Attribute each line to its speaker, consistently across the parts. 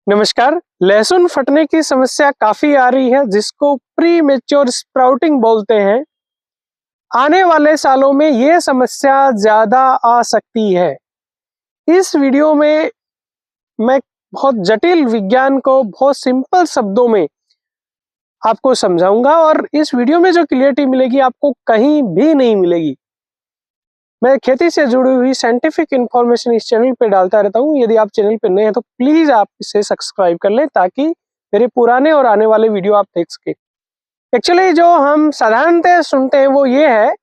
Speaker 1: नमस्कार। लहसुन फटने की समस्या काफी आ रही है जिसको प्री मेच्योर स्प्राउटिंग बोलते हैं। आने वाले सालों में ये समस्या ज्यादा आ सकती है। इस वीडियो में मैं बहुत जटिल विज्ञान को बहुत सिंपल शब्दों में आपको समझाऊंगा और इस वीडियो में जो क्लियरिटी मिलेगी आपको कहीं भी नहीं मिलेगी। मैं खेती से जुड़ी हुई साइंटिफिक इंफॉर्मेशन इस चैनल पे डालता रहता हूँ। यदि आप चैनल पे नए हैं तो प्लीज आप इसे सब्सक्राइब कर लें ताकि मेरे पुराने और आने वाले वीडियो आप देख सके। एक्चुअली जो हम साधारणतः सुनते हैं वो ये है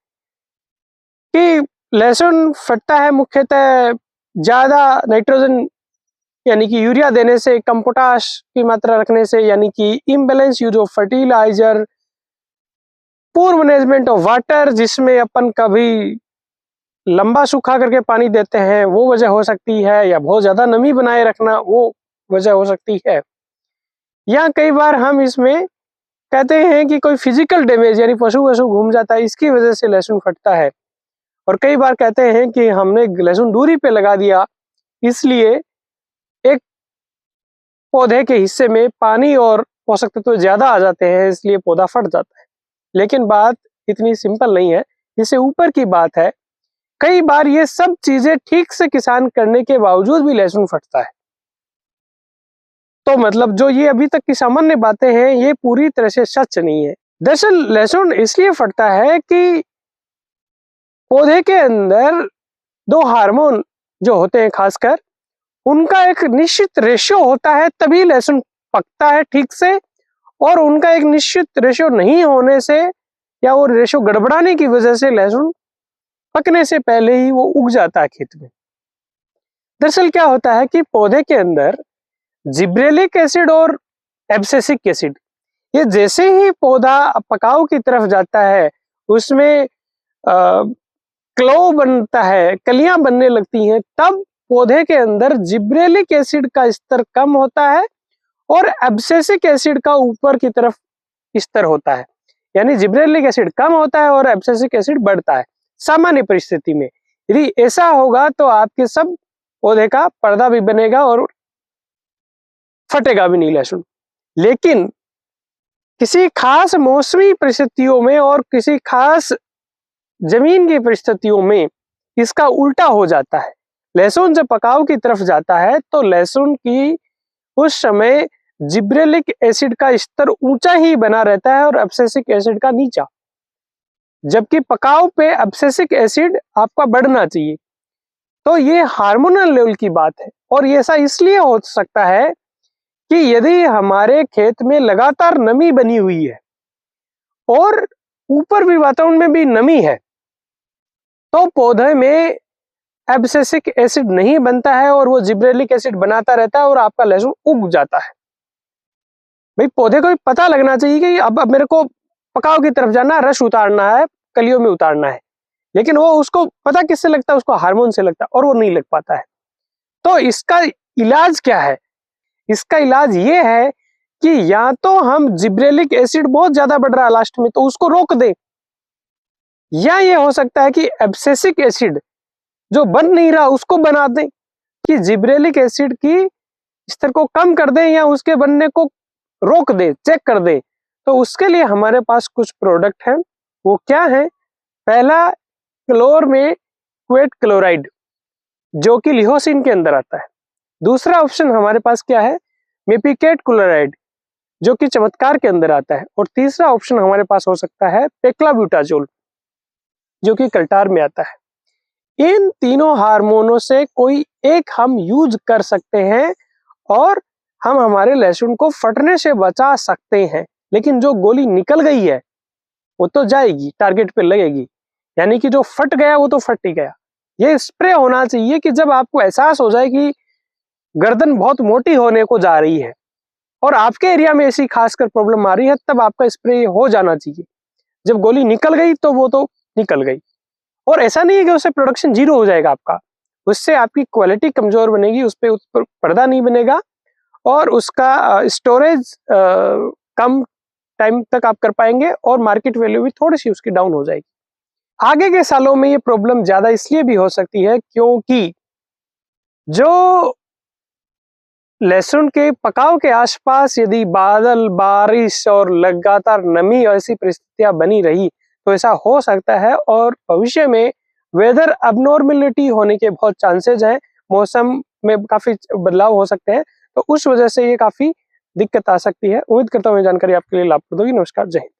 Speaker 1: कि लहसुन फटता है मुख्यतः ज्यादा नाइट्रोजन यानी कि यूरिया देने से, कम पोटाश की मात्रा रखने से, यानी कि imbalance use of fertilizer, poor management of water जिसमें अपन कभी लंबा सूखा करके पानी देते हैं वो वजह हो सकती है, या बहुत ज्यादा नमी बनाए रखना वो वजह हो सकती है, या कई बार हम इसमें कहते हैं कि कोई फिजिकल डैमेज यानी पशु वशु घूम जाता है इसकी वजह से लहसुन फटता है। और कई बार कहते हैं कि हमने लहसुन दूरी पे लगा दिया इसलिए एक पौधे के हिस्से में पानी और पोषक तत्व ज्यादा आ जाते हैं इसलिए पौधा फट जाता है। लेकिन बात इतनी सिंपल नहीं है, इससे ऊपर की बात है। कई बार ये सब चीजें ठीक से किसान करने के बावजूद भी लहसुन फटता है। तो मतलब जो ये अभी तक की सामान्य बातें हैं ये पूरी तरह से सच नहीं है। दरअसल लहसुन इसलिए फटता है कि पौधे के अंदर दो हार्मोन जो होते हैं खासकर उनका एक निश्चित रेशियो होता है, तभी लहसुन पकता है ठीक से। और उनका एक निश्चित रेशियो नहीं होने से या वो रेशियो गड़बड़ाने की वजह से लहसुन पकने से पहले ही वो उग जाता है खेत में। दरअसल क्या होता है कि पौधे के अंदर जिब्रेलिक एसिड और एब्सिसिक एसिड, ये जैसे ही पौधा पकाव की तरफ जाता है उसमें क्लो बनता है, कलियां बनने लगती हैं, तब पौधे के अंदर जिब्रेलिक एसिड का स्तर कम होता है और एब्सिसिक एसिड का ऊपर की तरफ स्तर होता है। यानी जिब्रेलिक एसिड कम होता है और एब्सिसिक एसिड बढ़ता है सामान्य परिस्थिति में। यदि ऐसा होगा तो आपके सब पौधे का पर्दा भी बनेगा और फटेगा भी नहीं लहसुन। लेकिन किसी खास मौसमी परिस्थितियों में और किसी खास जमीन की परिस्थितियों में इसका उल्टा हो जाता है। लहसुन जब पकाव की तरफ जाता है तो लहसुन की उस समय जिब्रेलिक एसिड का स्तर ऊंचा ही बना रहता है और एब्सिसिक एसिड का नीचा, जबकि पकाव पे एब्सिसिक एसिड आपका बढ़ना चाहिए। तो ये हार्मोनल लेवल की बात है। और ये ऐसा इसलिए हो सकता है कि यदि हमारे खेत में लगातार नमी बनी हुई है और ऊपर भी वातावरण में भी नमी है तो पौधे में एब्सिसिक एसिड नहीं बनता है और वो जिब्रेलिक एसिड बनाता रहता है और आपका लहसुन उग जाता है। भाई पौधे को भी पता लगना चाहिए कि अब मेरे को पकाव की तरफ जाना है, रस उतारना है, कलियों में उतारना है। लेकिन वो उसको पता किससे लगता है? उसको हार्मोन से लगता है और वो नहीं लग पाता है। तो इसका इलाज क्या है? इसका इलाज ये है कि या तो हम जिब्रेलिक एसिड बहुत ज्यादा बढ़ रहा है लास्ट में तो उसको रोक दें, या ये हो सकता है कि एब्सिसिक एसिड जो बन नहीं रहा उसको बना दें, कि जिब्रेलिक एसिड की स्तर को कम कर दें या उसके बनने को रोक दें, चेक कर दें। तो उसके लिए हमारे पास कुछ प्रोडक्ट हैं। वो क्या है? पहला क्लोर में क्वेट क्लोराइड जो कि लिहोसिन के अंदर आता है। दूसरा ऑप्शन हमारे पास क्या है? मेपिकेट क्लोराइड जो कि चमत्कार के अंदर आता है। और तीसरा ऑप्शन हमारे पास हो सकता है पेक्लाब्यूटाजोल जो कि कल्टार में आता है। इन तीनों हार्मोनों से कोई एक हम यूज कर सकते हैं और हम हमारे लहसुन को फटने से बचा सकते हैं। लेकिन जो गोली निकल गई है वो तो जाएगी, टारगेट पे लगेगी। यानी कि जो फट गया वो तो फट ही गया। ये स्प्रे होना चाहिए कि जब आपको एहसास हो जाए कि गर्दन बहुत मोटी होने को जा रही है और आपके एरिया में ऐसी खासकर प्रॉब्लम आ रही है, तब आपका स्प्रे हो जाना चाहिए। जब गोली निकल गई तो वो तो निकल गई। और ऐसा नहीं है कि उससे प्रोडक्शन जीरो हो जाएगा आपका, उससे आपकी क्वालिटी कमजोर बनेगी, उस पर पर्दा नहीं बनेगा और उसका स्टोरेज कम टाइम तक आप कर पाएंगे और मार्केट वैल्यू भी थोड़ी सी उसकी डाउन हो जाएगी। आगे के सालों में ये प्रॉब्लम ज्यादा इसलिए भी हो सकती है क्योंकि जो लहसुन के पकाव के आसपास यदि बादल, बारिश और लगातार नमी ऐसी परिस्थितियां बनी रही तो ऐसा हो सकता है और भविष्य में वेदर अबनॉर्मेलिटी होने के बहुत चांसेस हैं। मौसम में काफी बदलाव हो सकते हैं, तो उस वजह से ये काफी दिक्कत आ सकती है। उम्मीद करता हूँ ये जानकारी आपके लिए लाभप्रद होगी। नमस्कार, जय हिंद।